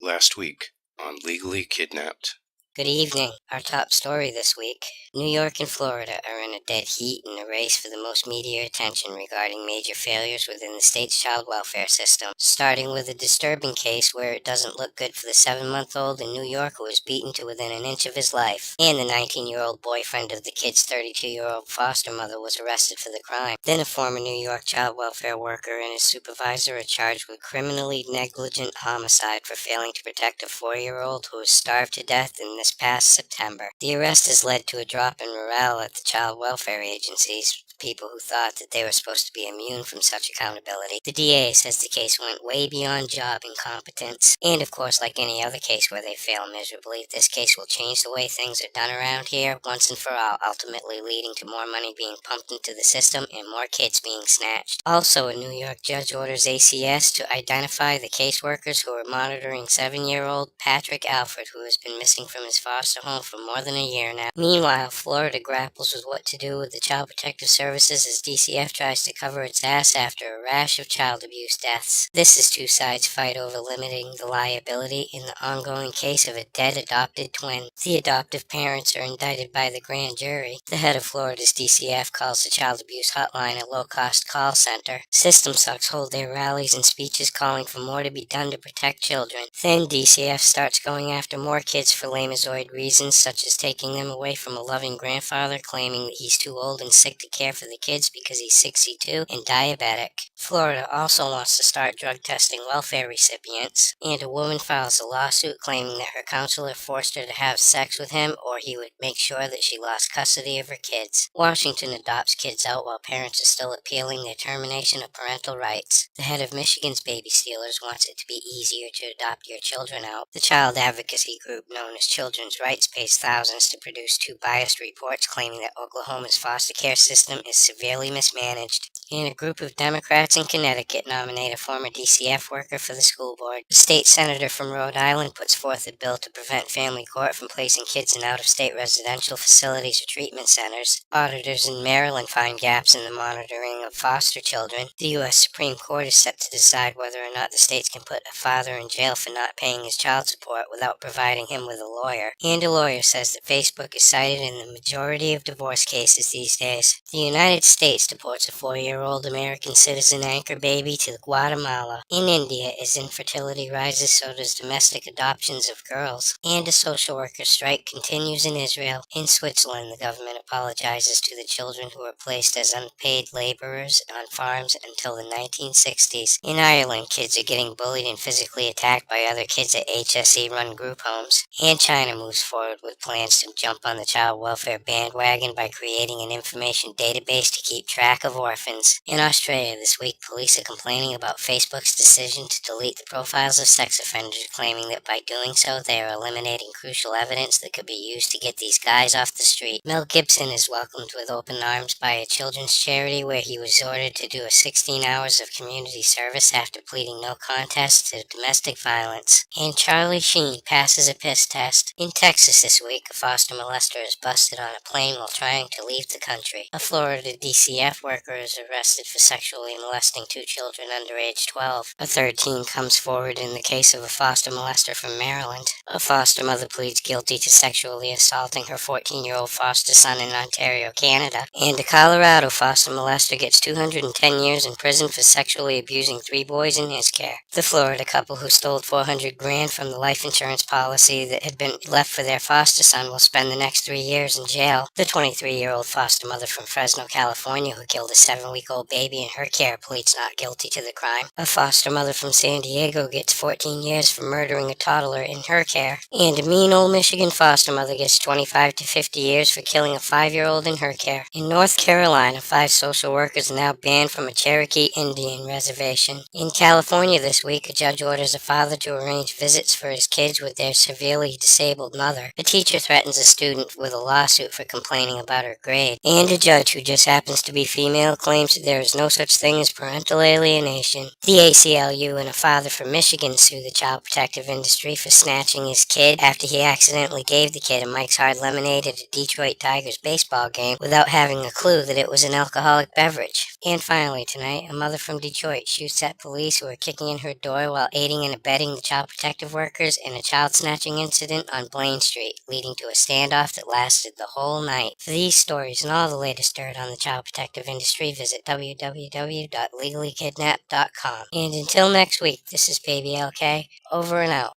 last week on Legally Kidnapped. Good evening. Our top story this week. New York and Florida are in a dead heat in a race for the most media attention regarding major failures within the state's child welfare system, starting with a disturbing case where it doesn't look good for the 7-month-old in New York who was beaten to within an inch of his life, and the 19-year-old boyfriend of the kid's 32-year-old foster mother was arrested for the crime. Then a former New York child welfare worker and his supervisor are charged with criminally negligent homicide for failing to protect a 4-year-old who was starved to death in this past September. The arrest has led to a drop in morale at the child welfare agencies, people who thought that they were supposed to be immune from such accountability. The DA says the case went way beyond job incompetence, and of course, like any other case where they fail miserably, this case will change the way things are done around here once and for all, ultimately leading to more money being pumped into the system and more kids being snatched. Also, a New York judge orders ACS to identify the caseworkers who are monitoring 7-year-old Patrick Alfred, who has been missing from his foster home for more than a year now. Meanwhile, Florida grapples with what to do with the Child Protective Services as DCF tries to cover its ass after a rash of child abuse deaths. This is two sides fight over limiting the liability in the ongoing case of a dead adopted twin. The adoptive parents are indicted by the grand jury. The head of Florida's DCF calls the child abuse hotline a low-cost call center. System sucks hold their rallies and speeches calling for more to be done to protect children. Then DCF starts going after more kids for lamezoid reasons, such as taking them away from a loving grandfather, claiming that he's too old and sick to care for the kids because he's 62 and diabetic. Florida also wants to start drug testing welfare recipients, and a woman files a lawsuit claiming that her counselor forced her to have sex with him or he would make sure that she lost custody of her kids. Washington adopts kids out while parents are still appealing their termination of parental rights. The head of Michigan's Baby Stealers wants it to be easier to adopt your children out. The child advocacy group known as Children's Rights pays thousands to produce two biased reports claiming that Oklahoma's foster care system is severely mismanaged. And a group of Democrats in Connecticut nominate a former DCF worker for the school board. The state senator from Rhode Island puts forth a bill to prevent family court from placing kids in out-of-state residential facilities or treatment centers. Auditors in Maryland find gaps in the monitoring of foster children. The U.S. Supreme Court is set to decide whether or not the states can put a father in jail for not paying his child support without providing him with a lawyer. And a lawyer says that Facebook is cited in the majority of divorce cases these days. The United States deports a 4-year-old American citizen anchor baby to Guatemala. In India, as infertility rises, so does domestic adoptions of girls. And a social worker strike continues in Israel. In Switzerland, the government apologizes to the children who were placed as unpaid laborers on farms until the 1960s. In Ireland, kids are getting bullied and physically attacked by other kids at HSE-run group homes. And China moves forward with plans to jump on the child welfare bandwagon by creating an information database to keep track of orphans. In Australia this week, police are complaining about Facebook's decision to delete the profiles of sex offenders, claiming that by doing so they are eliminating crucial evidence that could be used to get these guys off the street. Mel Gibson is welcomed with open arms by a children's charity where he was ordered to do 16 hours of community service after pleading no contest to domestic violence. And Charlie Sheen passes a piss test. In Texas this week, a foster molester is busted on a plane while trying to leave the country. A Florida DCF worker is arrested for sexually molesting two children under age 12. A third teen comes forward in the case of a foster molester from Maryland. A foster mother pleads guilty to sexually assaulting her 14-year-old foster son in Ontario, Canada. And a Colorado foster molester gets 210 years in prison for sexually abusing 3 boys in his care. The Florida couple who stole $400,000 from the life insurance policy that had been left for their foster son will spend the next 3 years in jail. The 23-year-old foster mother from Fresno, California, who killed a 7-week-old baby in her care, pleads not guilty to the crime. A foster mother from San Diego gets 14 years for murdering a toddler in her care. And a mean old Michigan foster mother gets 25 to 50 years for killing a 5-year-old in her care. In North Carolina, 5 social workers are now banned from a Cherokee Indian reservation. In California this week, a judge orders a father to arrange visits for his kids with their severely disabled mother. A teacher threatens a student with a lawsuit for complaining about her grade. And a judge who just happens to be female claims that there is no such thing as parental alienation. The ACLU and a father from Michigan sue the child protective industry for snatching his kid after he accidentally gave the kid a Mike's Hard Lemonade at a Detroit Tigers baseball game without having a clue that it was an alcoholic beverage. And finally tonight, a mother from Detroit shoots at police who are kicking in her door while aiding and abetting the child protective workers in a child snatching incident on Blaine Street, leading to a standoff that lasted the whole night. For these stories and all the latest dirt on the child protective industry, visit www.legallykidnapped.com. And until next week, this is Baby LK, over and out.